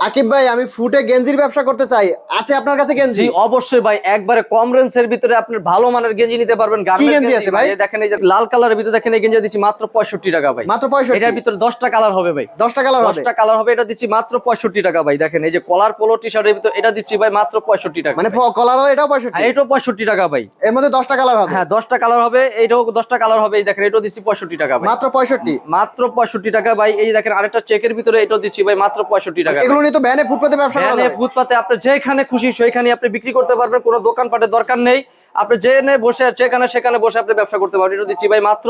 আকিব ভাই আমি ফুটে গেঞ্জির ব্যবসা করতে চাই, আছে আপনার কাছে গেঞ্জি? জি অবশ্যই ভাই, একবারে কম রেঞ্জের ভিতরে আপনি ভালো মানের গেঞ্জি নিতে পারবেন। কি গেঞ্জি আছে ভাই? এই দেখেন, এই যে লাল কালারের ভিতরে দেখেন, এই গেঞ্জি দিচ্ছি মাত্র 65 টাকা ভাই। মাত্র 65? এটার ভিতরে 10টা কালার হবে ভাই। 10টা কালার হবে? 10টা কালার হবে, এটা দিচ্ছি মাত্র 65 টাকা ভাই। দেখেন এই যে কলার পোলো টি শার্টের ভিতরে এটা দিচ্ছি ভাই মাত্র 65 টাকা। মানে কলার এটাও 65? হ্যাঁ এটাও 65 টাকা ভাই। এর মধ্যে 10টা কালার হবে? হ্যাঁ 10টা কালার হবে, এইটাও 10টা কালার হবে। এই দেখেন এটাও দিচ্ছি 65 টাকা ভাই। মাত্র 65? মাত্র 65 টাকা ভাই। এই যে দেখেন আরেকটা চেকের ভিতরে এটাও দিচ্ছি ভাই মাত্র 65 টাকা। এগুলো নিয়ে তো ভ্যানে ফুটপাতে ব্যবসা করা ভ্যানে যাবে? ফুটপাতে আপনি যেখানে খুশি সেখানে আপনি বিক্রি করতে পারবেন, কোনো দোকানপাটের দরকার নেই। আপনি যেখানে বসে যেখানে সেখানে বসে আপনি ব্যবসা করতে পারবেন। এটা দিচ্ছি ভাই মাত্র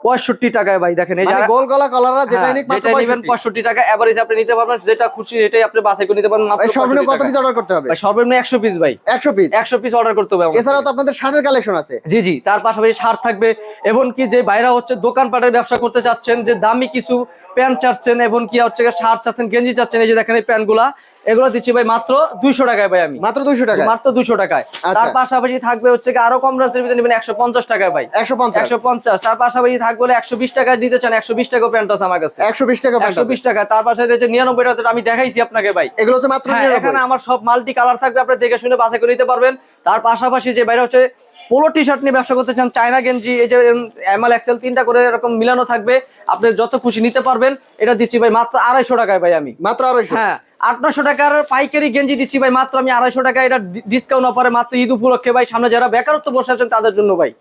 65 টাকায় ভাই। দেখেন এই যে মানে গোল গলা কলাররা যেটাই নিক মাত্র 65? 65 টাকা এভারেজ আপনি নিতে পারবেন, যেটা খুশি সেটাই আপনি বাছাই করে নিতে পারবেন মাত্র। সর্বনিম্ন কত পিস অর্ডার করতে হবে? ভাই সর্বনিম্ন 100 পিস ভাই। 100 পিস? 100 পিস অর্ডার করতে হবে আমাদের। এছাড়াও তো আপনাদের শার্টের কালেকশন আছে? জি জি, তার পাশাপাশি শার্ট থাকবে। এবং কি যে বাইরা হচ্ছে দোকানপাটের ব্যবসা করতে চাচ্ছেন, যে দামি কিছু প্যান্ট চাচ্ছেন, এবং কি হচ্ছে শার্ট চাচ্ছেন, গেঞ্জি চাচ্ছেন, এই যে দেখেন এই প্যান্ট গুলা, এগুলো দিচ্ছি ভাই মাত্র 200 টাকায় ভাই। আমি মাত্র 200 টাকা? মাত্র 200 টাকায়। আচ্ছা। তার পাশাপাশি থাকবে হচ্ছে কি আরো কম রেঞ্জের ভিতরে নেবেন 150 টাকায় ভাই। 150? 150। তার পাশাপাশি থাকবে 120 টাকায় দিতে চান, 120 টাকা প্যান্ট আছে আমার কাছে। 120 টাকা প্যান্ট আছে? 120 টাকা। তার পাশাপাশি হচ্ছে 99 টাকা আমি দেখাইছি আপনাকে ভাই। এগুলো হচ্ছে মাত্র হ্যাঁ, 99? এখানে আমার সব মাল্টি কালার থাকবে, আপনি দেখে শুনে বাছাই করে নিতে পারবেন। তার পাশাপাশি যে বাইরে হচ্ছে পোলো টি শার্ট নিয়ে ব্যবসা করতে চান, চায়না গেঞ্জি, এই যে এমএল এক্সেল 3টা করে এরকম মিলানো থাকবে, আপনি যত খুশি নিতে পারবেন। এটা দিচ্ছি ভাই মাত্র 250 টাকায় ভাই। আমি মাত্র 250? হ্যাঁ 800 টাকার পাইকারি গেঞ্জি দিচ্ছি ভাই মাত্র আমি 250 টাকা। এটা ডিসকাউন্ট অফারে মাত্র ঈদ উপলক্ষে ভাই, সামনে যারা বেকারত্ব বসে আছেন তাদের জন্য ভাই।